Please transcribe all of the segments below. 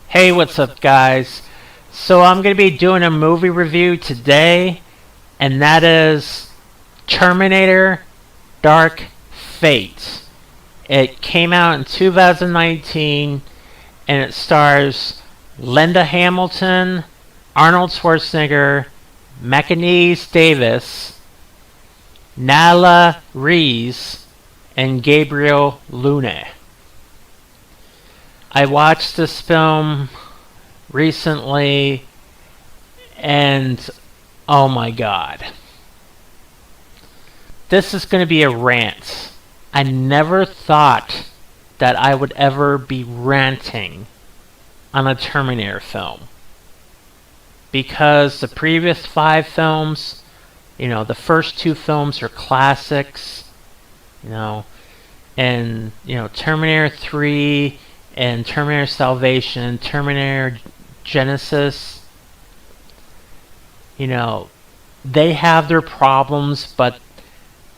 Hey, what's up, guys? So I'm going to be doing a movie review today, and that is Terminator Dark Fate. It came out in 2019, and it stars Linda Hamilton, Arnold Schwarzenegger, Mackenzie Davis, Nala Reese, and Gabriel Luna. I watched this film recently, and oh my god. This is going to be a rant. I never thought that I would ever be ranting on a Terminator film. Because the previous 5 films, the first 2 films are classics, and, Terminator 3 and Terminator Salvation, Terminator Genesis, they have their problems, but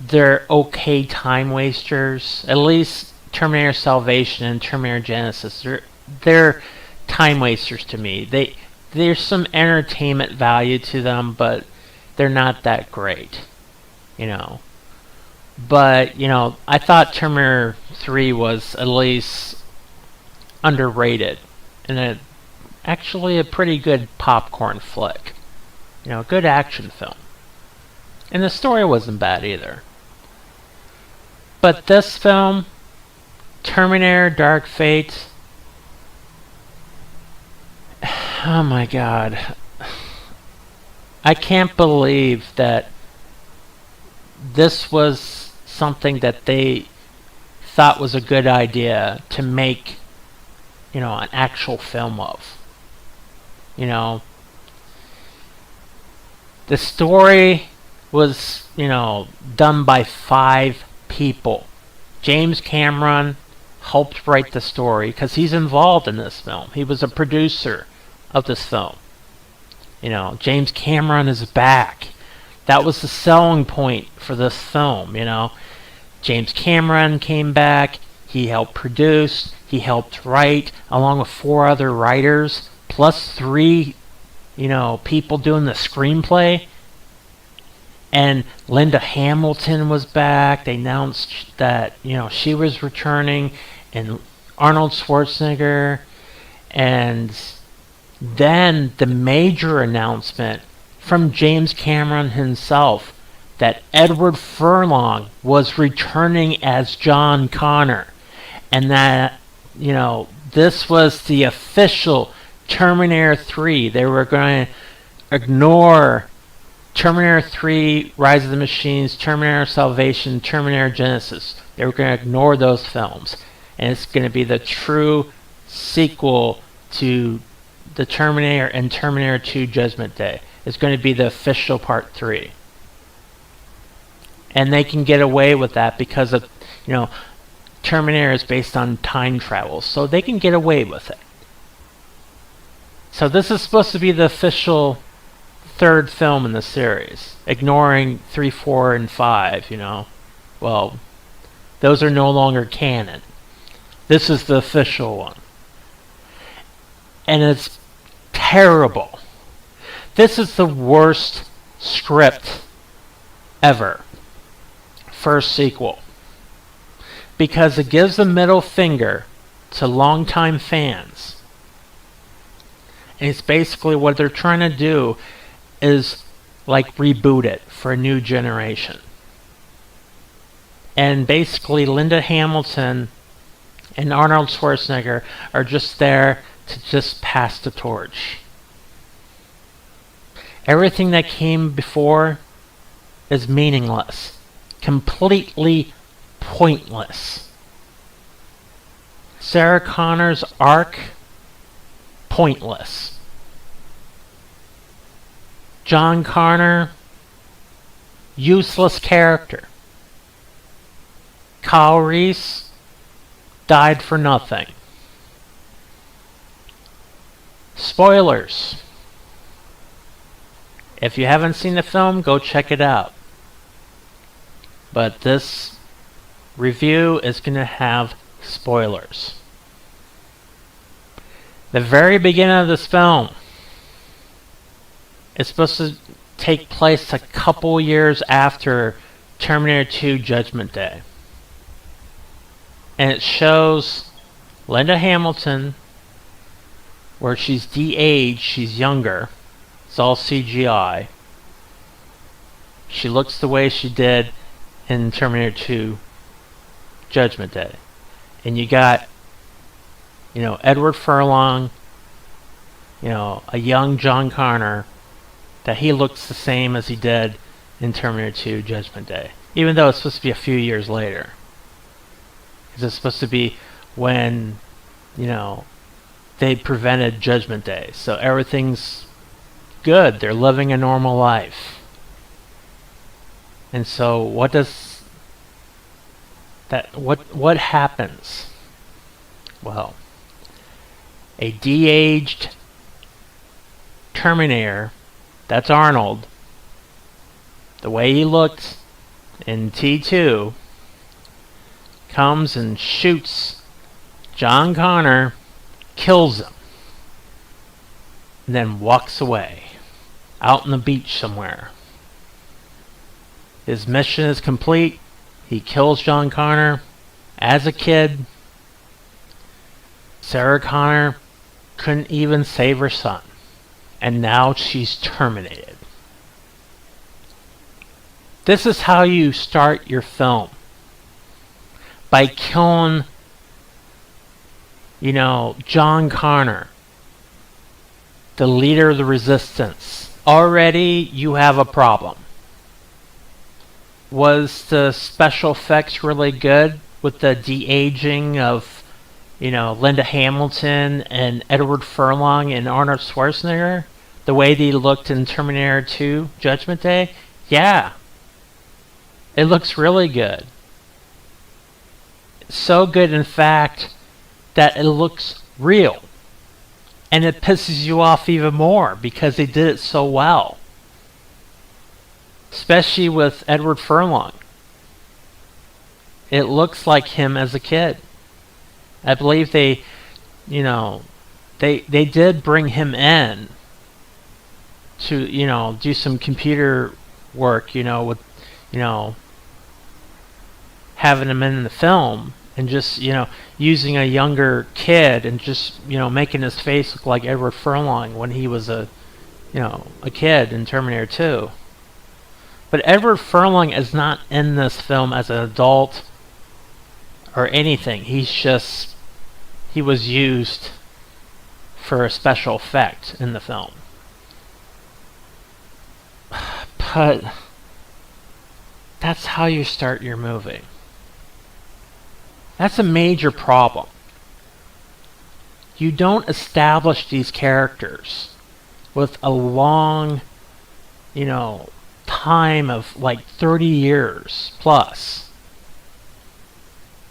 they're okay time wasters. At least Terminator Salvation and Terminator Genesis, they're time wasters to me. There's some entertainment value to them, but they're not that great, But, I thought Terminator 3 was at least underrated, and actually a pretty good popcorn flick. Good action film. And the story wasn't bad either. But this film, Terminator Dark Fate, oh my god. I can't believe that this was something that they thought was a good idea to make an actual film of. The story was, done by 5 people. James Cameron helped write the story because he's involved in this film. He was a producer of this film. James Cameron is back. That was the selling point for this film, James Cameron came back. He helped produce, he helped write, along with 4 other writers, plus 3, people doing the screenplay. And Linda Hamilton was back. They announced that, she was returning, and Arnold Schwarzenegger. And then the major announcement from James Cameron himself that Edward Furlong was returning as John Connor. And that, this was the official Terminator 3. They were going to ignore Terminator 3, Rise of the Machines, Terminator Salvation, Terminator Genesis. They were going to ignore those films. And it's going to be the true sequel to the Terminator and Terminator 2 Judgment Day. It's going to be the official Part 3. And they can get away with that because of, Terminator is based on time travel, so they can get away with it. So this is supposed to be the official 3rd film in the series, ignoring 3, 4, and 5, Well, those are no longer canon. This is the official one. And it's terrible. This is the worst script ever for a sequel. Because it gives a middle finger to longtime fans. And it's basically what they're trying to do is like reboot it for a new generation. And basically Linda Hamilton and Arnold Schwarzenegger are just there to just pass the torch. Everything that came before is meaningless. Completely pointless. Sarah Connor's arc, pointless. John Connor, Useless character. Kyle Reese died for nothing. Spoilers. If you haven't seen the film, go check it out. But this review is going to have spoilers. The very beginning of this film is supposed to take place a couple years after Terminator 2 Judgment Day. And it shows Linda Hamilton, where she's de-aged, she's younger. It's all CGI. She looks the way she did in Terminator 2 Judgment Day. And you got, Edward Furlong, a young John Connor, that he looks the same as he did in Terminator 2 Judgment Day. Even though it's supposed to be a few years later. Because it's supposed to be when, they prevented Judgment Day. So everything's good. They're living a normal life. And so what happens? Well, a de-aged Terminator, that's Arnold, the way he looked in T2, comes and shoots John Connor, kills him, and then walks away out on the beach somewhere. His mission is complete. He kills John Connor. As a kid, Sarah Connor couldn't even save her son. And now she's terminated. This is how you start your film. By killing, John Connor, the leader of the resistance. Already you have a problem. Was the special effects really good with the de-aging of, Linda Hamilton and Edward Furlong and Arnold Schwarzenegger? The way they looked in Terminator 2 Judgment Day? Yeah. It looks really good. So good, in fact, that it looks real. And it pisses you off even more because they did it so well. Especially with Edward Furlong. It looks like him as a kid. I believe they did bring him in to, do some computer work, with, having him in the film and just, using a younger kid and just, making his face look like Edward Furlong when he was a kid in Terminator 2. But Edward Furlong is not in this film as an adult or anything. He was used for a special effect in the film. But that's how you start your movie. That's a major problem. You don't establish these characters with a long, time of like 30 years plus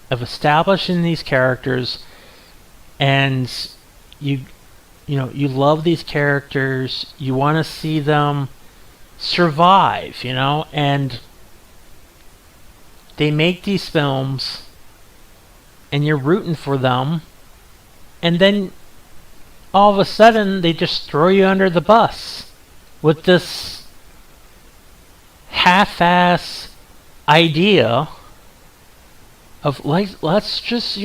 of establishing these characters, and you love these characters, you want to see them survive, and they make these films and you're rooting for them, and then all of a sudden they just throw you under the bus with this half-ass idea of let's just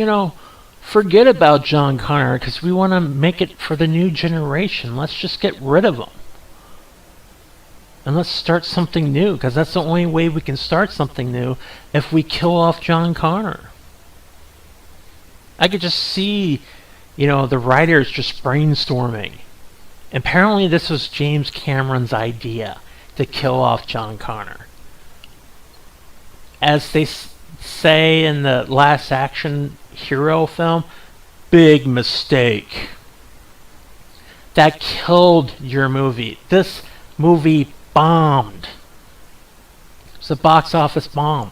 forget about John Connor because we want to make it for the new generation. Let's just get rid of him and let's start something new, because that's the only way we can start something new, if we kill off John Connor. I could just see the writers just brainstorming. Apparently this was James Cameron's idea, to kill off John Connor. As they say in the Last Action Hero film, big mistake. That killed your movie. This movie bombed. It's a box office bomb.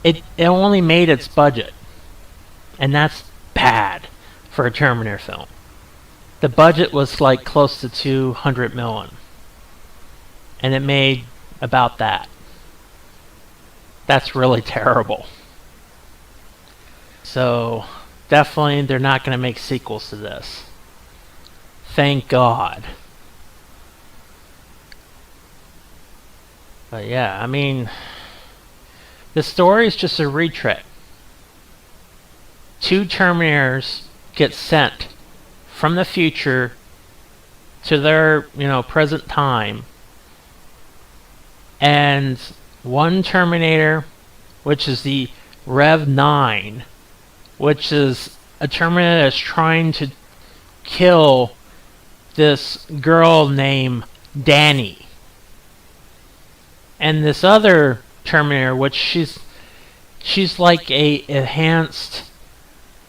It only made its budget, and that's bad for a Terminator film. The budget was like close to 200 million, and it made about that. That's really terrible. So definitely they're not going to make sequels to this. Thank God. But yeah, I mean, the story is just a retread. Two Terminators get sent from the future to their, present time. And one Terminator, which is the Rev 9, which is a Terminator that's trying to kill this girl named Danny. And this other Terminator, which she's like a enhanced,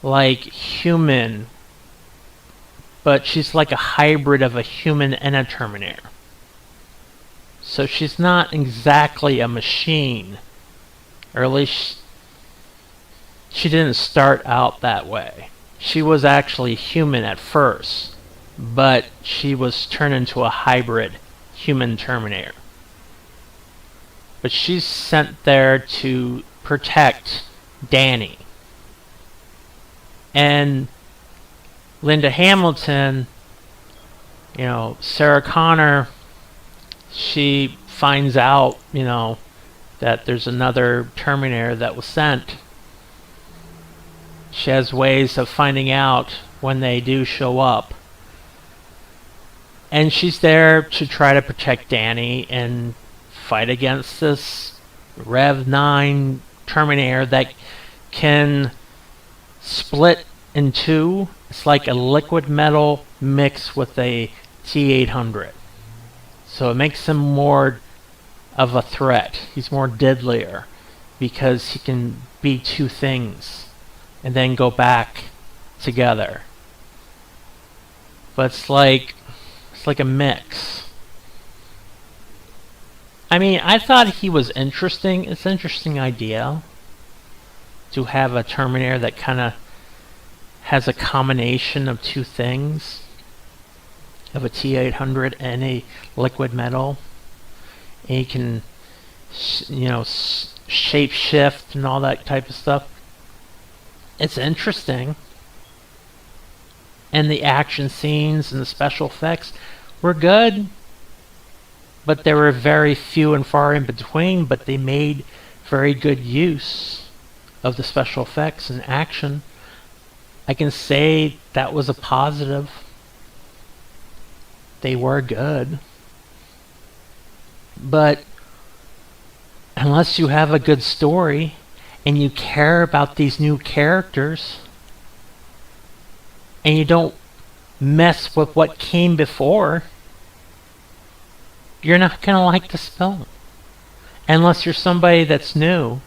like, human, but she's like a hybrid of a human and a Terminator. So she's not exactly a machine, or at least she didn't start out that way. She was actually human at first, but she was turned into a hybrid human Terminator. But she's sent there to protect Danny. And Linda Hamilton, Sarah Connor, she finds out, that there's another Terminator that was sent. She has ways of finding out when they do show up. And she's there to try to protect Danny and fight against this Rev 9 Terminator that can split in two. It's like a liquid metal mixed with a T-800. So it makes him more of a threat. He's more deadlier because he can be two things and then go back together. But it's like a mix. I mean, I thought he was interesting. It's an interesting idea to have a Terminator that kind of has a combination of two things, of a T-800 and a liquid metal. And he can, shape shift and all that type of stuff. It's interesting. And the action scenes and the special effects were good. But they were very few and far in between, but they made very good use of the special effects and action. I can say that was a positive. They were good. But unless you have a good story and you care about these new characters and you don't mess with what came before, you're not going to like this film. Unless you're somebody that's new.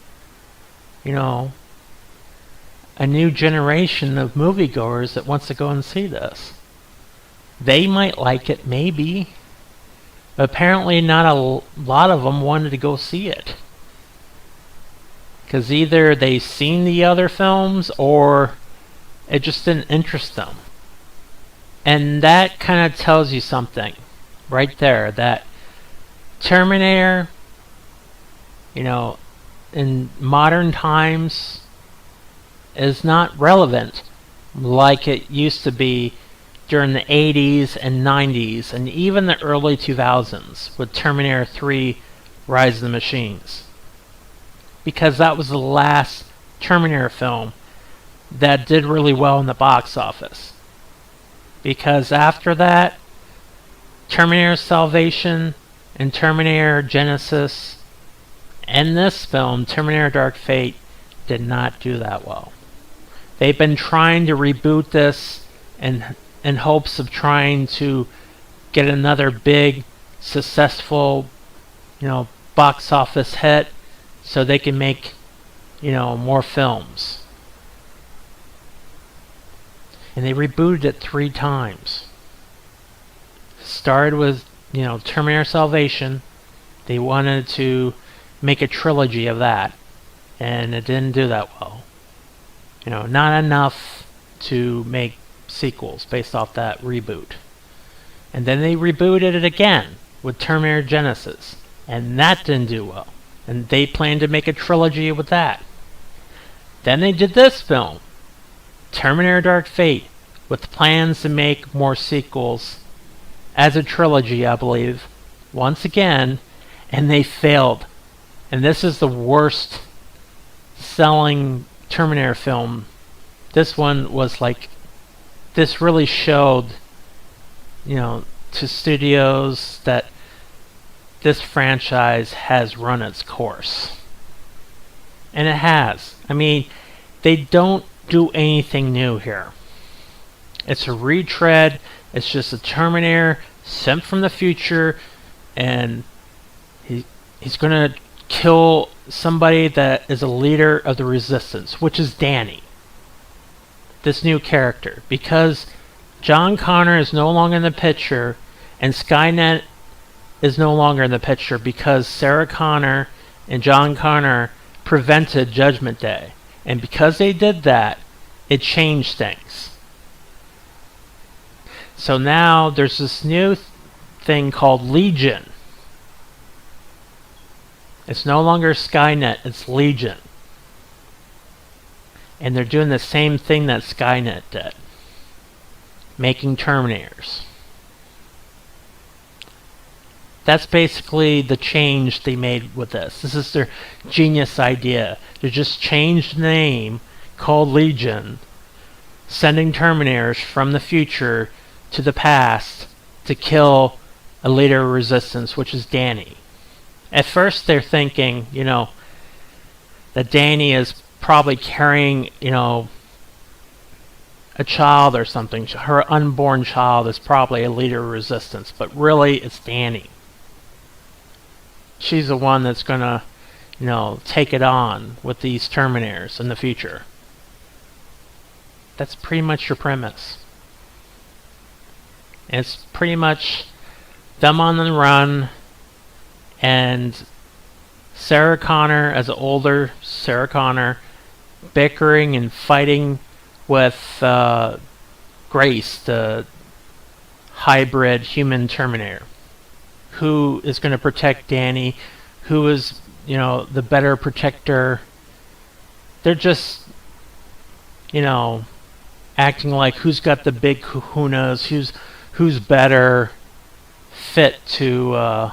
A new generation of moviegoers that wants to go and see this. They might like it, maybe. But apparently not a lot of them wanted to go see it. Because either they've seen the other films or it just didn't interest them. And that kind of tells you something right there, that Terminator, in modern times is not relevant like it used to be during the 80s and 90s and even the early 2000s with Terminator 3 Rise of the Machines. Because that was the last Terminator film that did really well in the box office. Because after that, Terminator Salvation and Terminator Genesis and this film, Terminator Dark Fate, did not do that well. They've been trying to reboot this in hopes of trying to get another big, successful, box office hit so they can make, more films. And they rebooted it 3 times. Started with, Terminator Salvation, They wanted to make a trilogy of that, and it didn't do that well. Not enough to make sequels based off that reboot. And then they rebooted it again with Terminator Genesis, and that didn't do well. And they planned to make a trilogy with that. Then they did this film, Terminator Dark Fate, with plans to make more sequels as a trilogy, I believe, once again, and they failed. And this is the worst selling Terminator film. This one was like, this really showed, to studios that this franchise has run its course. And it has. I mean, they don't do anything new here. It's a retread. It's just a Terminator sent from the future, and he's going to kill somebody that is a leader of the Resistance, which is Danny, this new character. Because John Connor is no longer in the picture, and Skynet is no longer in the picture because Sarah Connor and John Connor prevented Judgment Day. And because they did that, it changed things. So now there's this new thing called Legion. It's no longer Skynet, it's Legion. And they're doing the same thing that Skynet did, making Terminators. That's basically the change they made with this. This is their genius idea. They just changed the name, called Legion, sending Terminators from the future to the past to kill a leader of resistance, which is Danny. At first they're thinking, that Danny is probably carrying, a child or something. Her unborn child is probably a leader of resistance, but really it's Danny. She's the one that's gonna, take it on with these Terminators in the future. That's pretty much your premise. It's pretty much them on the run, and Sarah Connor, as an older Sarah Connor, bickering and fighting with Grace, the hybrid human Terminator, who is going to protect Danny, who is, the better protector. They're just, acting like who's got the big kahunas, who's better fit to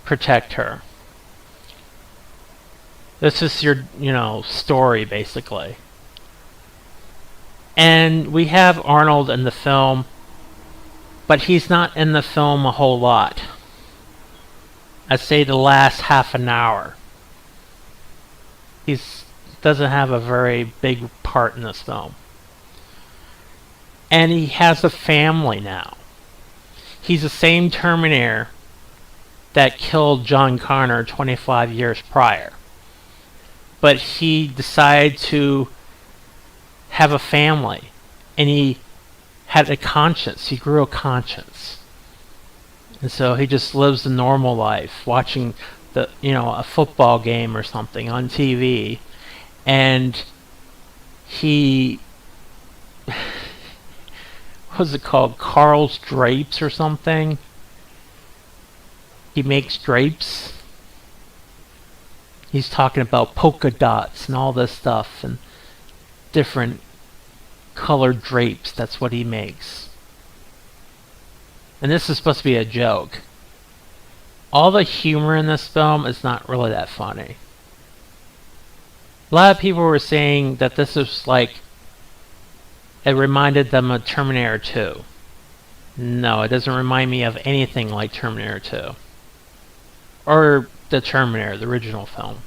protect her. This is your, story, basically. And we have Arnold in the film, but he's not in the film a whole lot. I'd say the last half an hour. He doesn't have a very big part in this film. And he has a family now. He's the same Terminator that killed John Connor 25 years prior. But he decided to have a family. And he had a conscience. He grew a conscience. And so he just lives a normal life, watching a football game or something on TV. And he, what's it called? Carl's Drapes or something. He makes drapes. He's talking about polka dots and all this stuff and different colored drapes. That's what he makes. And this is supposed to be a joke. All the humor in this film is not really that funny. A lot of people were saying that this was like, it reminded them of Terminator 2. No, it doesn't remind me of anything like Terminator 2. Or the Terminator, the original film.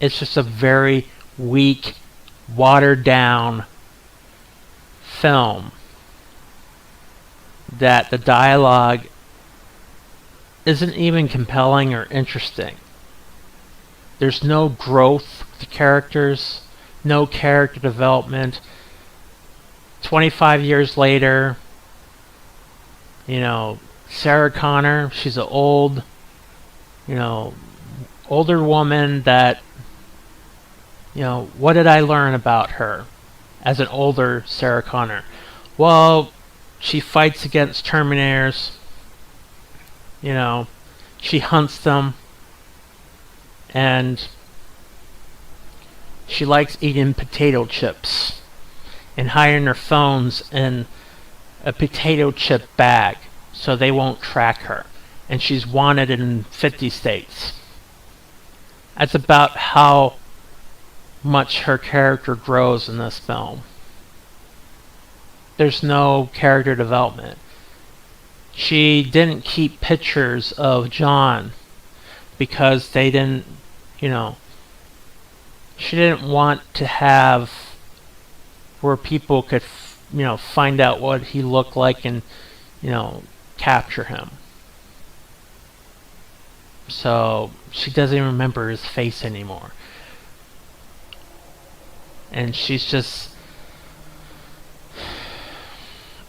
It's just a very weak, watered down film that the dialogue isn't even compelling or interesting. There's no growth with the characters, no character development. 25 years later, Sarah Connor, she's an old, you know, older woman that, what did I learn about her as an older Sarah Connor? Well, she fights against Terminators, she hunts them, and she likes eating potato chips and hiding her phones in a potato chip bag so they won't track her. And she's wanted in 50 states. That's about how much her character grows in this film. There's no character development. She didn't keep pictures of John because they didn't, she didn't want to have where people could, find out what he looked like and, capture him. So she doesn't even remember his face anymore. And she's just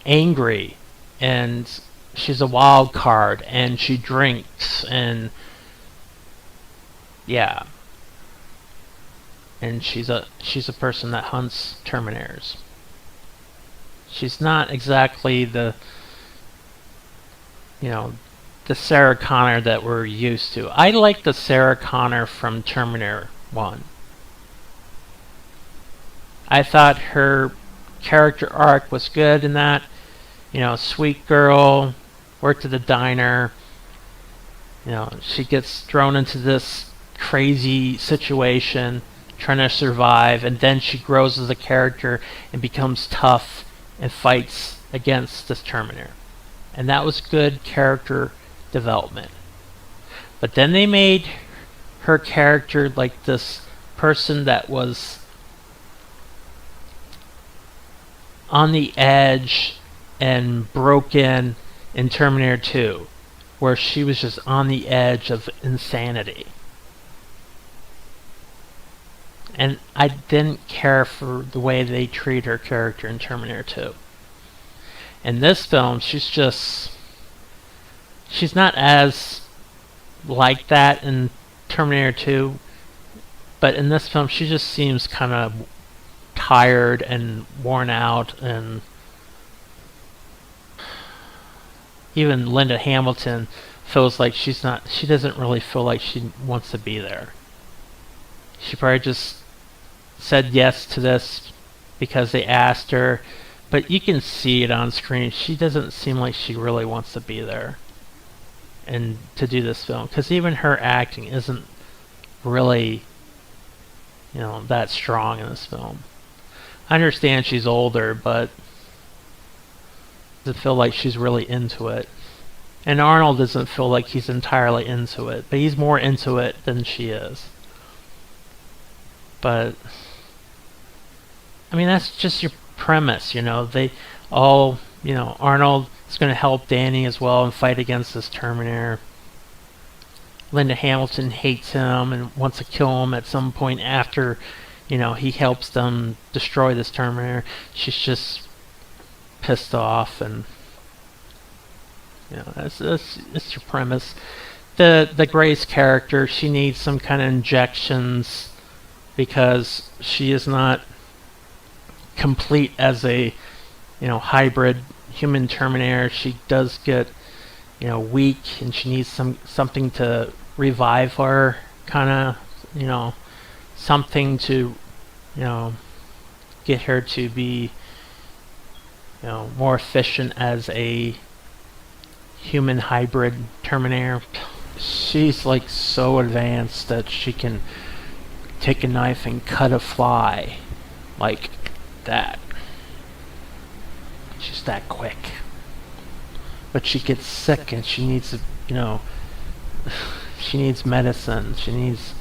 angry, and she's a wild card, and she drinks, and yeah. And she's a person that hunts Terminators. She's not exactly the the Sarah Connor that we're used to. I like the Sarah Connor from Terminator 1. I thought her character arc was good in that. Sweet girl, worked at the diner. She gets thrown into this crazy situation, trying to survive, and then she grows as a character and becomes tough and fights against this Terminator. And that was good character development. But then they made her character like this person that was on the edge and broken in Terminator 2, where she was just on the edge of insanity. And I didn't care for the way they treat her character in Terminator 2. In this film, she's not as like that in Terminator 2, but in this film she just seems kind of tired and worn out, and even Linda Hamilton feels like she doesn't really feel like she wants to be there. She probably just said yes to this because they asked her, but you can see it on screen. She doesn't seem like she really wants to be there and to do this film, because even her acting isn't really that strong in this film. I understand she's older, but doesn't feel like she's really into it. And Arnold doesn't feel like he's entirely into it, but he's more into it than she is. But I mean, that's just your premise, they all, Arnold is going to help Danny as well and fight against this Terminator. Linda Hamilton hates him and wants to kill him at some point after, he helps them destroy this Terminator. She's just pissed off, and that's your premise. The Grace character, she needs some kind of injections because she is not complete as a hybrid human Terminator. She does get weak, and she needs something to revive her, kind of something to get her to be more efficient as a human hybrid Terminator. She's like so advanced that she can take a knife and cut a fly like that. She's that quick. But she gets sick, and she needs she needs medicine. She needs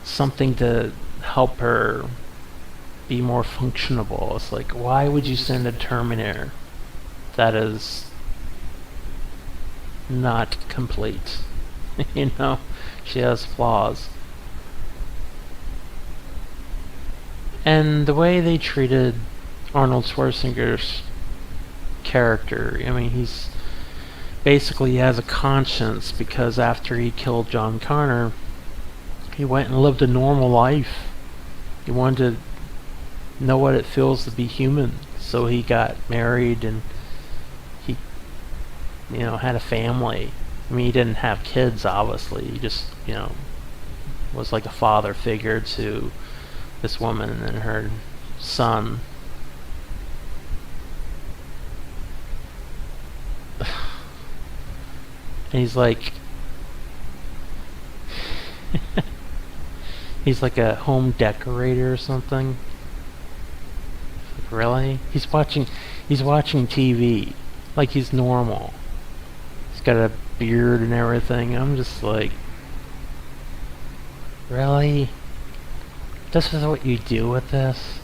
something to help her be more functionable. It's like, why would you send a Terminator that is not complete? She has flaws. And the way they treated Arnold Schwarzenegger's character, I mean, he's basically has a conscience because after he killed John Connor, he went and lived a normal life. He wanted to know what it feels to be human, so he got married and he, had a family. I mean, he didn't have kids, obviously. He just, was like a father figure to this woman and her son. And he's like he's like a home decorator or something. Like, really? He's watching TV like he's normal. He's got a beard and everything. I'm just like, really? This is what you do with this?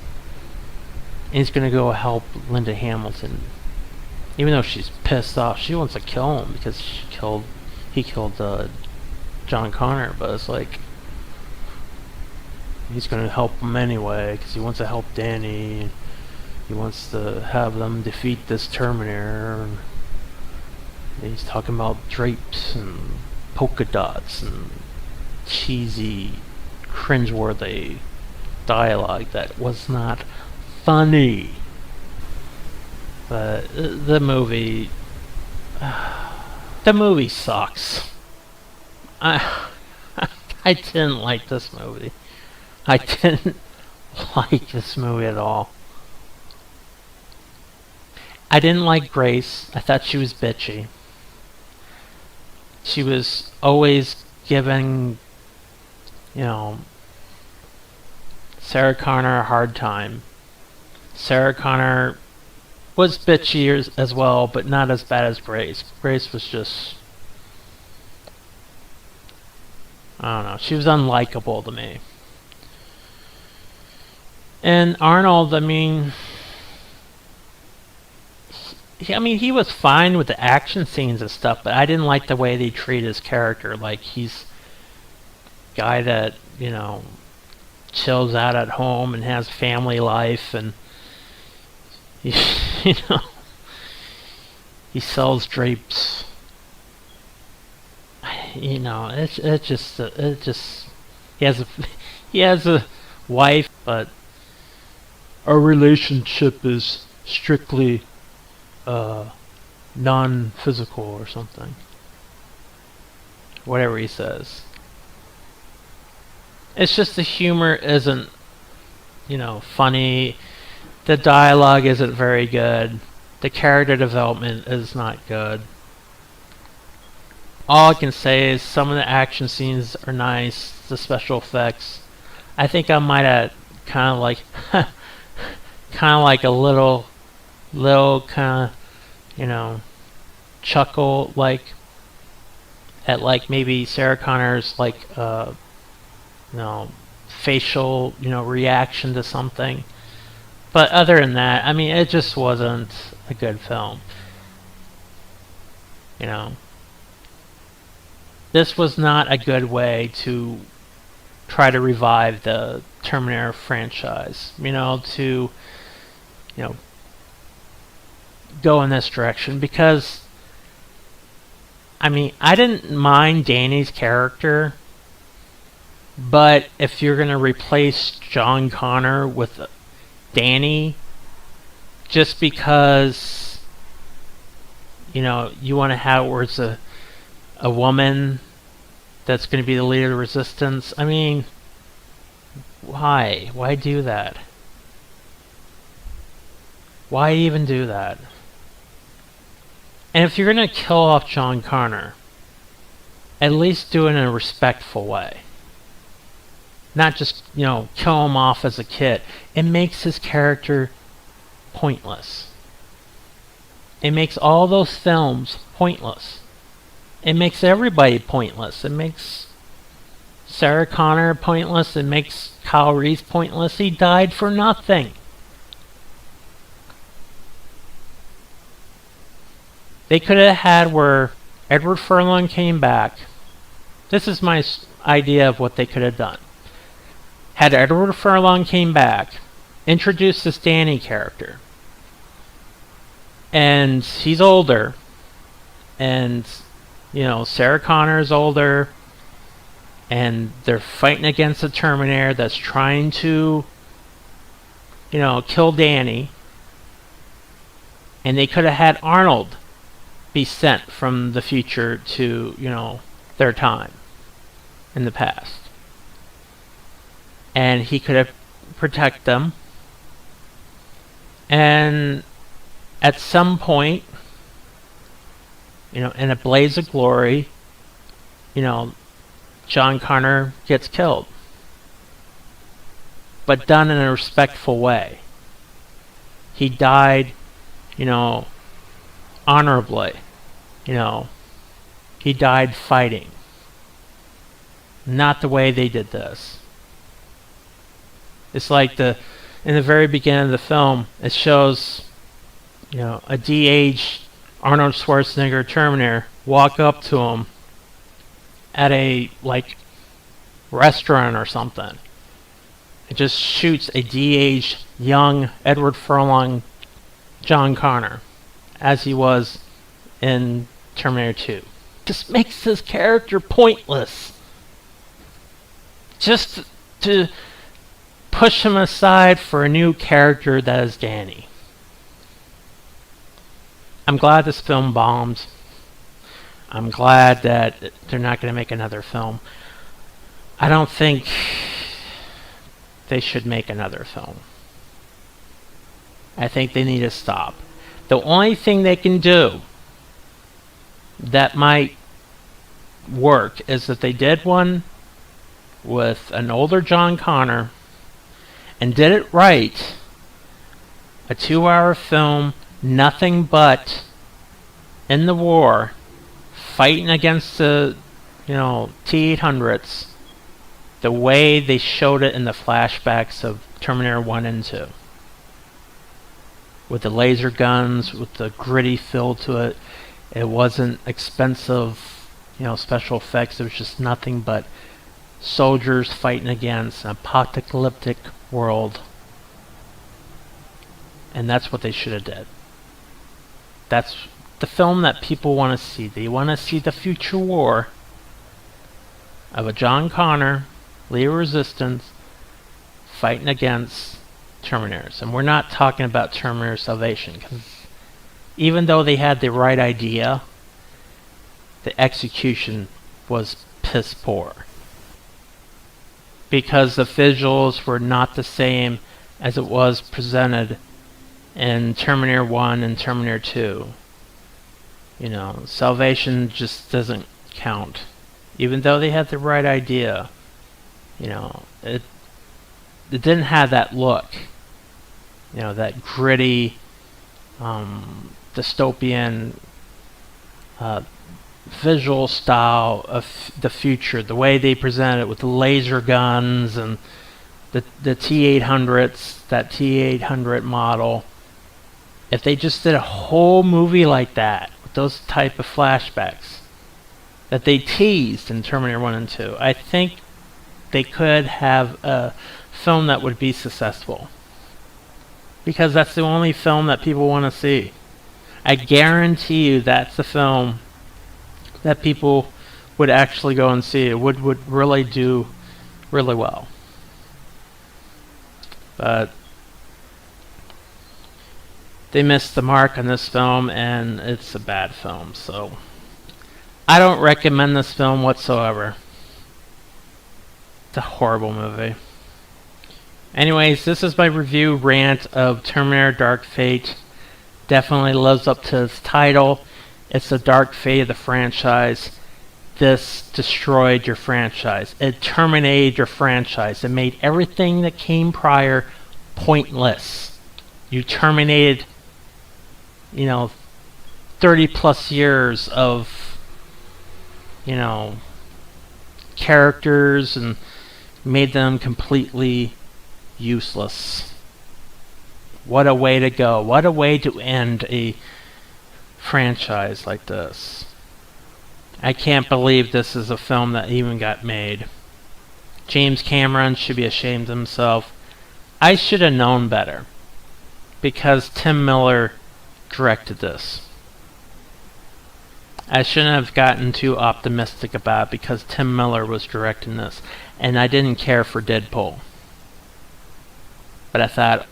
And he's gonna go help Linda Hamilton. Even though she's pissed off, she wants to kill him because he killed John Connor, but it's like, he's gonna help him anyway because he wants to help Danny. He wants to have them defeat this Terminator. And he's talking about drapes and polka dots and cheesy, cringeworthy dialogue that was not funny. But the movie sucks. I didn't like this movie. I didn't like this movie at all. I didn't like Grace. I thought she was bitchy. She was always giving, Sarah Connor a hard time. Sarah Connor was bitchy as well, but not as bad as Grace. Grace was just, I don't know, she was unlikable to me. And Arnold, he was fine with the action scenes and stuff, but I didn't like the way they treat his character. Like, he's a guy that, chills out at home and has family life, and he sells drapes. It just he has a wife, but our relationship is strictly non-physical or something. Whatever he says. It's just the humor isn't, funny. The dialogue isn't very good. The character development is not good. All I can say is some of the action scenes are nice. The special effects. I think I might have kind of like a little kind of, chuckle at maybe Sarah Connor's facial, reaction to something. But other than that, it just wasn't a good film. This was not a good way to try to revive the Terminator franchise. To go in this direction, because I didn't mind Danny's character, but if you're gonna replace John Connor with Danny just because you want to have where it's a woman that's going to be the leader of the resistance, why do that? Why even do that? And if you're going to kill off John Connor, at least do it in a respectful way. Not just, kill him off as a kid. It makes his character pointless. It makes all those films pointless. It makes everybody pointless. It makes Sarah Connor pointless. It makes Kyle Reese pointless. He died for nothing. They could have had where Edward Furlong came back. This is my idea of what they could have done. Had Edward Furlong came back, introduced this Danny character, and he's older, and Sarah Connor's older, and they're fighting against the Terminator that's trying to kill Danny, and they could have had Arnold be sent from the future to their time in the past, and he could have protect them. And at some point, in a blaze of glory, John Connor gets killed, but done in a respectful way. He died, honorably. He died fighting. Not the way they did this. It's like in the very beginning of the film, it shows, a de-aged Arnold Schwarzenegger Terminator walk up to him at a restaurant or something. It just shoots a de-aged young Edward Furlong John Connor as he was in Terminator 2. Just makes his character pointless. Just to push him aside for a new character that is Danny. I'm glad this film bombed. I'm glad that they're not going to make another film. I don't think they should make another film. I think they need to stop. The only thing they can do that might work is if they did one with an older John Connor and did it right. A 2-hour film, nothing but in the war, fighting against the T-800s, the way they showed it in the flashbacks of Terminator 1 and 2. With the laser guns, with the gritty feel to it. It wasn't expensive, special effects. It was just nothing but soldiers fighting against an apocalyptic world. And that's what they should have did. That's the film that people want to see. They want to see the future war of a John Connor, leader of resistance, fighting against Terminators. And we're not talking about Terminator Salvation, because even though they had the right idea, the execution was piss poor. Because the visuals were not the same as it was presented in Terminator 1 and Terminator 2. Salvation just doesn't count. Even though they had the right idea, it didn't have that look. That gritty, dystopian visual style of the future, the way they present it with the laser guns and the T-800s, that T-800 model. If they just did a whole movie like that, with those type of flashbacks that they teased in Terminator 1 and 2, I think they could have a film that would be successful. Because that's the only film that people want to see. I guarantee you that's the film that people would actually go and see. It would really do really well. But they missed the mark on this film, and it's a bad film. So I don't recommend this film whatsoever. It's a horrible movie. Anyways, this is my review rant of Terminator Dark Fate. Definitely lives up to its title. It's the dark fate of the franchise. This destroyed your franchise. It terminated your franchise. It made everything that came prior pointless. You terminated, 30 plus years of, characters and made them completely useless. What a way to go. What a way to end a franchise like this. I can't believe this is a film that even got made. James Cameron should be ashamed of himself. I should have known better, because Tim Miller directed this. I shouldn't have gotten too optimistic about it because Tim Miller was directing this, and I didn't care for Deadpool. But I thought,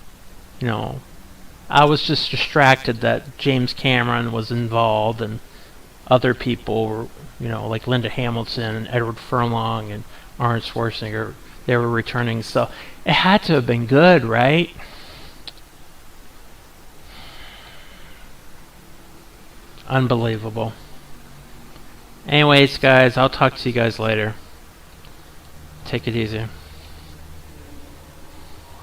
you know, I was just distracted that James Cameron was involved and other people were, like Linda Hamilton and Edward Furlong and Arnold Schwarzenegger, they were returning. So it had to have been good, right? Unbelievable. Anyways, guys, I'll talk to you guys later. Take it easy.